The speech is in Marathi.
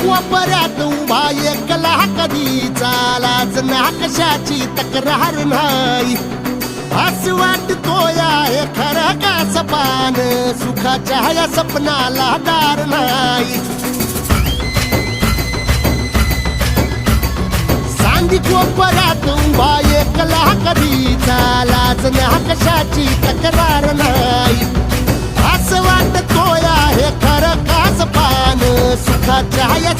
कोपऱ्यात उभा एकला कधी चालाच ना कशाची तक्रार नाही. असं वाटतोय आहे खरं का सपान, सुखाच्या या सपनाला दार नाही. सांगी कोपऱ्यात उभा एकला कधी चालाच ना कशाची तक्रार नाही. असं वाटतोय आहे खरं का सपान, सुखाच्या या